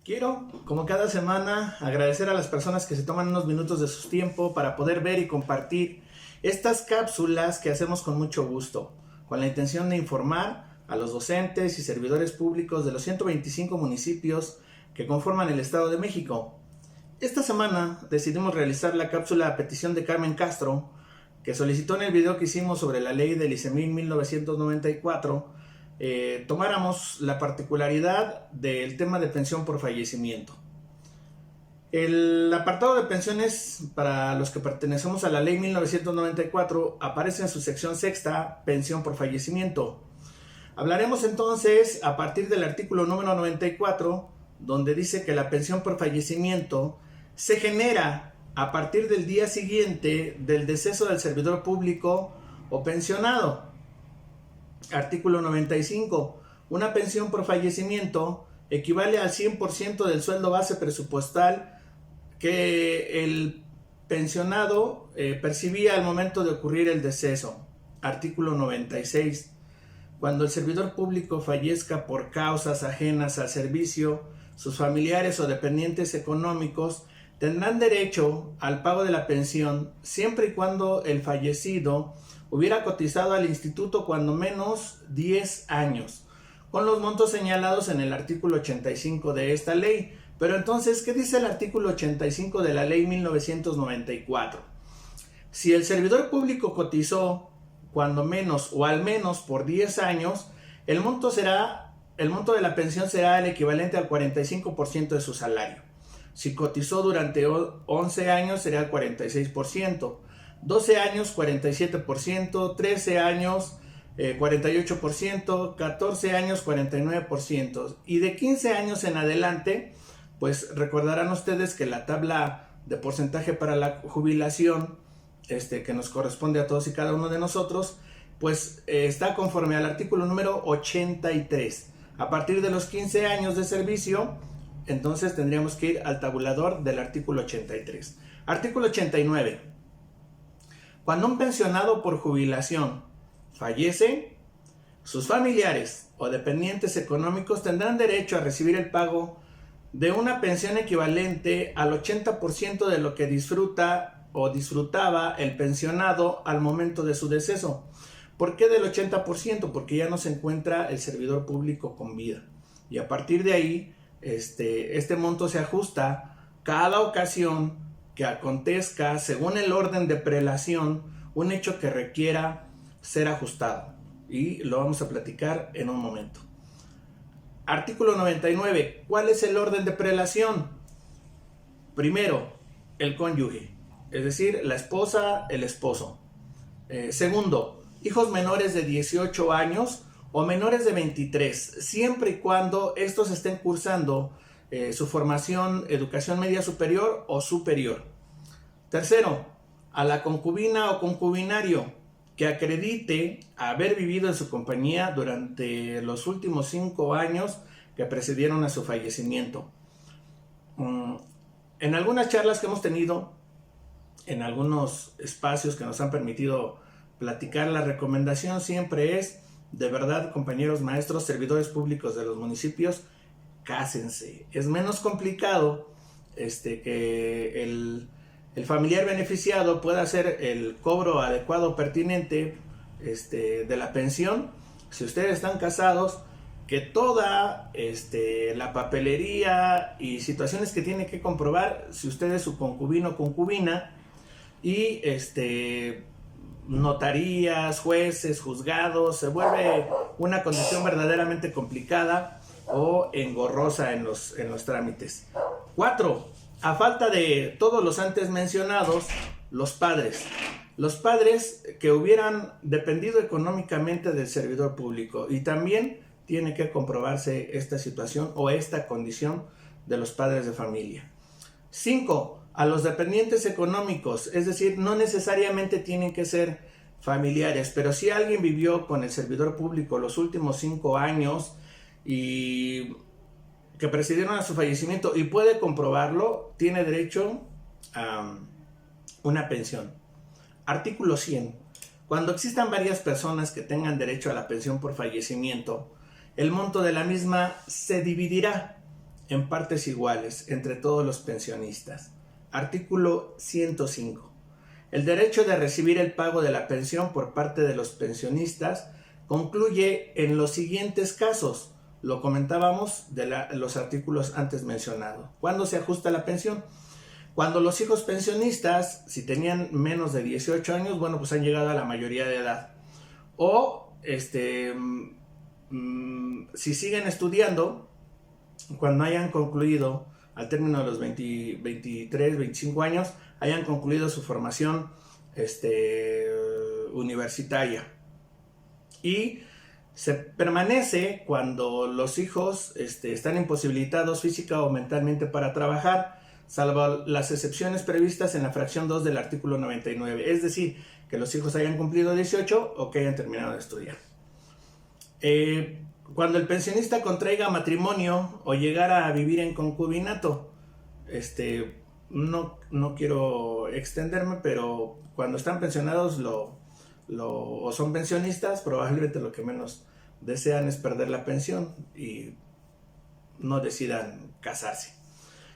Quiero, como cada semana, agradecer a las personas que se toman unos minutos de su tiempo para poder ver y compartir estas cápsulas que hacemos con mucho gusto, con la intención de informar a los docentes y servidores públicos de los 125 municipios que conforman el Estado de México. Esta semana decidimos realizar la cápsula a petición de Carmen Castro, que solicitó en el video que hicimos sobre la ley del ICEMIN 1994 tomáramos la particularidad del tema de pensión por fallecimiento. El apartado de pensiones para los que pertenecemos a la ley 1994 aparece en su sección sexta, pensión por fallecimiento. Hablaremos entonces a partir del artículo número 94, donde dice que la pensión por fallecimiento se genera a partir del día siguiente del deceso del servidor público o pensionado. Artículo 95. Una pensión por fallecimiento equivale al 100% del sueldo base presupuestal que el pensionado percibía al momento de ocurrir el deceso. Artículo 96. Cuando el servidor público fallezca por causas ajenas al servicio, sus familiares o dependientes económicos tendrán derecho al pago de la pensión siempre y cuando el fallecido hubiera cotizado al instituto cuando menos 10 años, con los montos señalados en el artículo 85 de esta ley. Pero entonces, ¿qué dice el artículo 85 de la ley 1994? Si el servidor público cotizó cuando menos o al menos por 10 años, el monto de la pensión será el equivalente al 45% de su salario. Si cotizó durante 11 años, será el 46%. 12 años 47%, 13 años 48%, 14 años 49% y de 15 años en adelante, pues recordarán ustedes que la tabla de porcentaje para la jubilación que nos corresponde a todos y cada uno de nosotros, pues está conforme al artículo número 83. A partir de los 15 años de servicio, entonces tendríamos que ir al tabulador del artículo 83. Artículo 89. Cuando un pensionado por jubilación fallece, sus familiares o dependientes económicos tendrán derecho a recibir el pago de una pensión equivalente al 80% de lo que disfruta o disfrutaba el pensionado al momento de su deceso. ¿Por qué del 80%? Porque ya no se encuentra el servidor público con vida. Y a partir de ahí, este monto se ajusta cada ocasión que acontezca, según el orden de prelación, un hecho que requiera ser ajustado. Y lo vamos a platicar en un momento. Artículo 99. ¿Cuál es el orden de prelación? Primero, el cónyuge, es decir, la esposa, el esposo. Segundo, hijos menores de 18 años o menores de 23, siempre y cuando estos estén cursando su formación, educación media superior o superior. Tercero, a la concubina o concubinario que acredite haber vivido en su compañía durante los últimos 5 años que precedieron a su fallecimiento. En algunas charlas que hemos tenido, en algunos espacios que nos han permitido platicar, la recomendación siempre es, de verdad, compañeros maestros, servidores públicos de los municipios, cásense. Es menos complicado que el familiar beneficiado pueda hacer el cobro adecuado, pertinente de la pensión. Si ustedes están casados, que toda la papelería y situaciones que tiene que comprobar, si usted es su concubino o concubina, y notarías, jueces, juzgados, se vuelve una condición verdaderamente complicada o engorrosa en los trámites. 4. A falta de todos los antes mencionados, los padres. Los padres que hubieran dependido económicamente del servidor público. Y también tiene que comprobarse esta situación o esta condición de los padres de familia. 5. A los dependientes económicos, es decir, no necesariamente tienen que ser familiares, pero si alguien vivió con el servidor público los últimos 5 años y que precedieron a su fallecimiento y puede comprobarlo, tiene derecho a una pensión. Artículo 100. Cuando existan varias personas que tengan derecho a la pensión por fallecimiento, el monto de la misma se dividirá en partes iguales entre todos los pensionistas. Artículo 105. El derecho de recibir el pago de la pensión por parte de los pensionistas concluye en los siguientes casos. Lo comentábamos de los artículos antes mencionados. ¿Cuándo se ajusta la pensión? Cuando los hijos pensionistas, si tenían menos de 18 años, bueno, pues han llegado a la mayoría de edad. O si siguen estudiando, cuando hayan concluido, al término de los 23, 25 años, hayan concluido su formación universitaria. Y se permanece cuando los hijos están imposibilitados física o mentalmente para trabajar, salvo las excepciones previstas en la fracción 2 del artículo 99. Es decir, que los hijos hayan cumplido 18 o que hayan terminado de estudiar. Cuando el pensionista contraiga matrimonio o llegara a vivir en concubinato, no quiero extenderme, pero cuando están pensionados o son pensionistas, probablemente lo que menos desean es perder la pensión y no decidan casarse.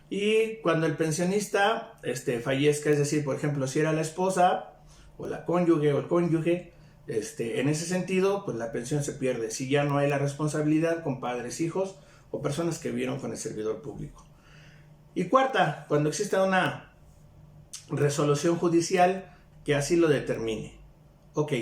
Y cuando el pensionista fallezca, es decir, por ejemplo, si era la esposa o la cónyuge o el cónyuge, en ese sentido, pues la pensión se pierde si ya no hay la responsabilidad con padres, hijos o personas que vivieron con el servidor público. Y cuarta, cuando exista una resolución judicial que así lo determine. Ok,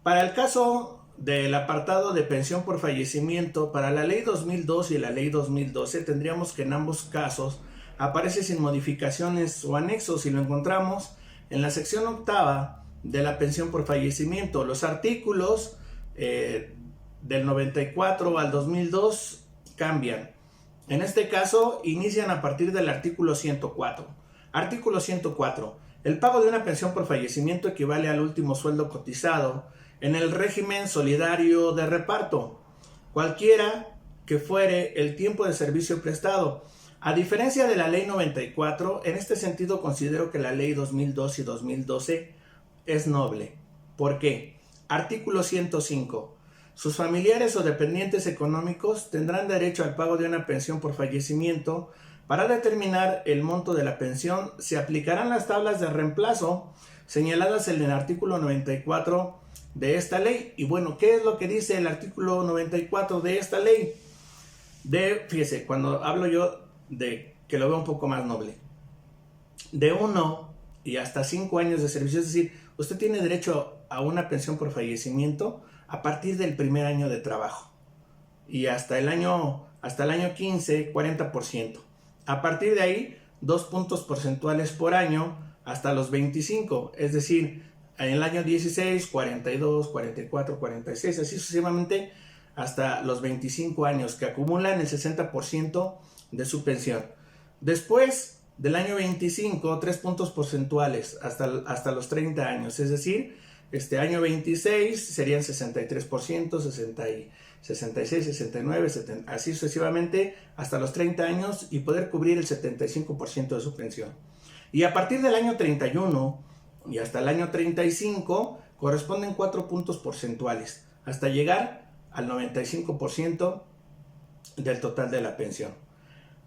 para el caso del apartado de pensión por fallecimiento, para la ley 2002 y la ley 2012, tendríamos que en ambos casos aparece sin modificaciones o anexos y lo encontramos en la sección octava de la pensión por fallecimiento. Los artículos del 94 al 2002 cambian. En este caso, inician a partir del artículo 104. Artículo 104. El pago de una pensión por fallecimiento equivale al último sueldo cotizado en el régimen solidario de reparto, cualquiera que fuere el tiempo de servicio prestado. A diferencia de la ley 94, en este sentido considero que la ley 2002 y 2012 es noble. ¿Por qué? Artículo 105. Sus familiares o dependientes económicos tendrán derecho al pago de una pensión por fallecimiento. Para determinar el monto de la pensión se aplicarán las tablas de reemplazo señaladas en el artículo 94 de esta ley. Y bueno, ¿qué es lo que dice el artículo 94 de esta ley? Fíjese, cuando hablo yo de que lo veo un poco más noble, de 1 y hasta 5 años de servicio, es decir, usted tiene derecho a una pensión por fallecimiento a partir del primer año de trabajo y hasta el año 15, 40%. A partir de ahí, 2 puntos porcentuales por año hasta los 25, es decir, en el año 16, 42, 44, 46, así sucesivamente hasta los 25 años, que acumulan el 60% de su pensión. Después del año 25, 3 puntos porcentuales hasta los 30 años, es decir, año 26 serían 63%, 66, 69, 70, así sucesivamente hasta los 30 años y poder cubrir el 75% de su pensión. Y a partir del año 31 y hasta el año 35 corresponden 4 puntos porcentuales hasta llegar al 95% del total de la pensión.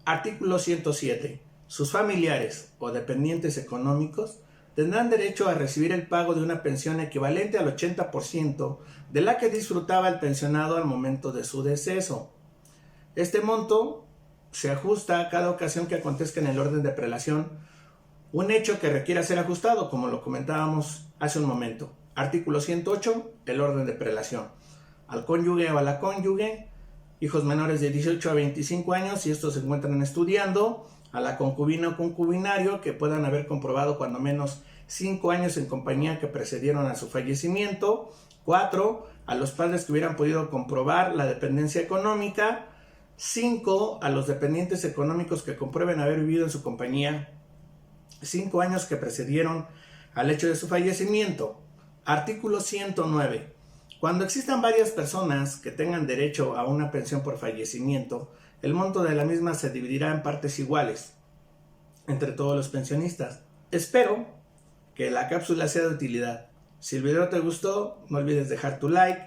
Artículo 107. Sus familiares o dependientes económicos tendrán derecho a recibir el pago de una pensión equivalente al 80% de la que disfrutaba el pensionado al momento de su deceso. Este monto se ajusta a cada ocasión que acontezca en el orden de prelación un hecho que requiera ser ajustado, como lo comentábamos hace un momento. Artículo 108, el orden de prelación. Al cónyuge o a la cónyuge, hijos menores de 18 a 25 años, si estos se encuentran estudiando, a la concubina o concubinario que puedan haber comprobado cuando menos 5 años en compañía que precedieron a su fallecimiento. 4. A los padres que hubieran podido comprobar la dependencia económica. 5. A los dependientes económicos que comprueben haber vivido en su compañía 5 años que precedieron al hecho de su fallecimiento. Artículo 109. Cuando existan varias personas que tengan derecho a una pensión por fallecimiento, el monto de la misma se dividirá en partes iguales entre todos los pensionistas. Espero que la cápsula sea de utilidad. Si el video te gustó, no olvides dejar tu like,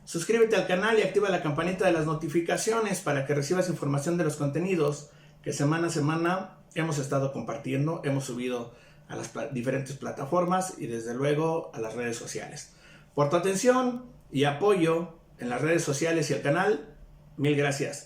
Suscríbete al canal y activa la campanita de las notificaciones para que recibas información de los contenidos que semana a semana hemos estado compartiendo, hemos subido a las diferentes plataformas y desde luego a las redes sociales. Por tu atención y apoyo en las redes sociales y el canal, mil gracias.